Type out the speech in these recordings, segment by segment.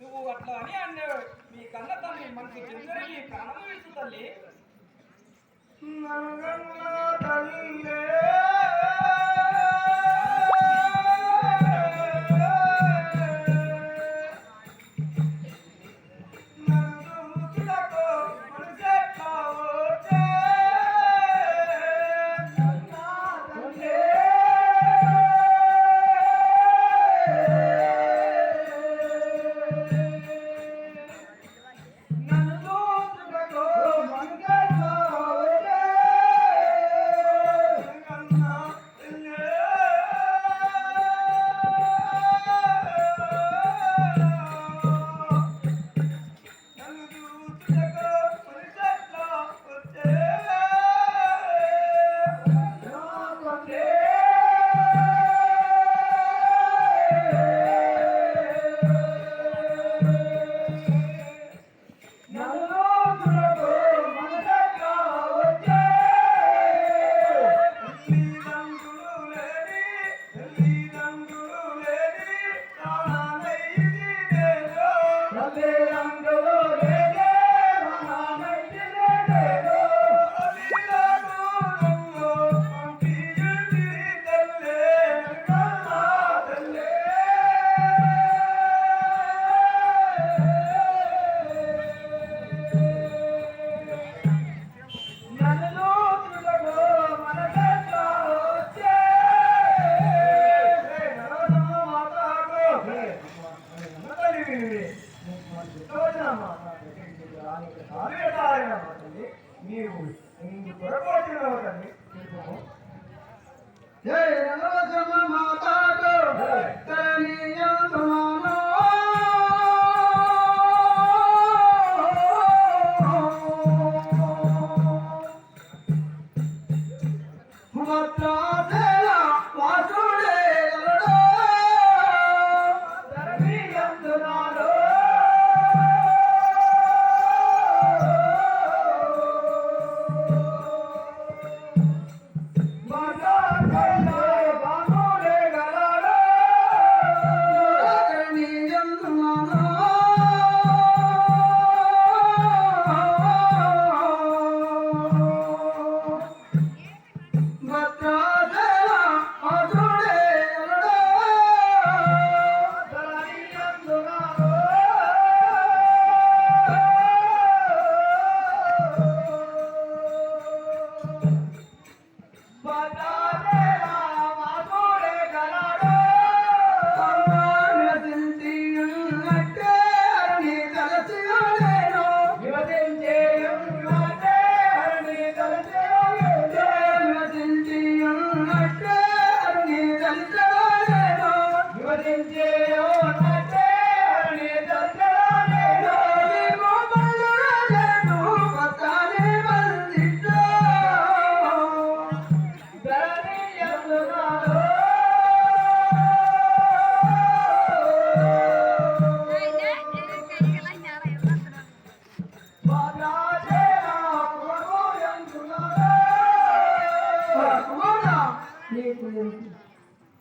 నువ్వు అట్లా అని అన్న మీ కన్న తల్లి మనకి చింతరికి ప్రాణము ఇచ్చు తల్లి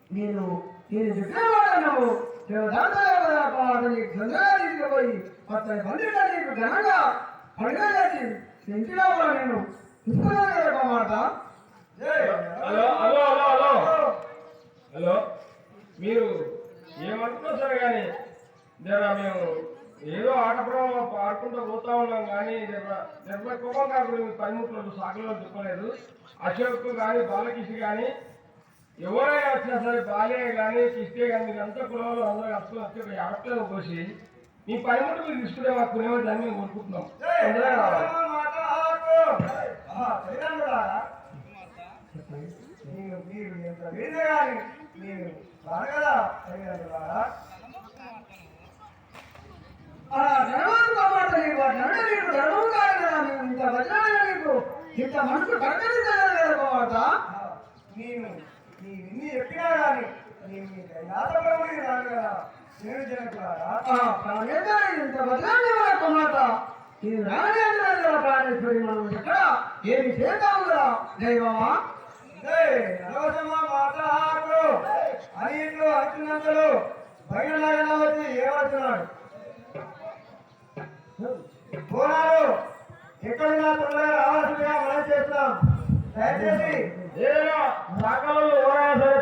నేను నేను చెప్పేవాడన్నావు పోయి అతని పండుగ నీకు ఘనంగా పండుగ చేసి ఇంటిలో నేను చూసుకున్నాను మాట. Hello hello hello hello hello మీరు ఏమంటున్నా సరే కానీ జరా మేము ఏదో ఆటపడంలో ఆడుకుంటూ పోతా ఉన్నాం కానీ జర కోపం కాకుండా 13 సాకులో చెప్పలేదు. అశోక్ కానీ బాలకిష్ కానీ ఎవరైనా వచ్చినా సరే బాలే కానీ కిస్తే కానీ మీరు అంతా కులంలో అందరూ అసలు వచ్చి ఒక ఆటలను కోసి మీ 13 మీరు తీసుకునే మాకు కొనేవాడిని మేము కోరుకుంటున్నాం. మీరు రాను కదా అయ్యారా అలా ధర్మం కామాట నీకు అంటే నీకు ధర్మం కాదు కదా మేము ఇంత వదిలేదా నీకు ఇంత మనసు కట్టదించలేదు కదా కామాట నేను నీ ఎన్ని చెప్పినా కానీ నేను యాతపడి రాను కదా నేను జనకులారా ఇంత వదిలేదు కామాట నేను రానే అన్నారు కదా ప్రాణేశ్వరి మనం ఎక్కడ ఏమి చేద్దాము కదా దైవమా అనవసరమా మాట్లాడు అని ఇంట్లో అంటున్నంతలు బయటలాగా వచ్చి ఏమంటున్నాడు పోనాడు ఎక్కడున్నా తొందరగా రావాల్సిందిగా మనం చేస్తున్నాం దయచేసి ఏదైనా శాఖలలో ఎవరైనా సరే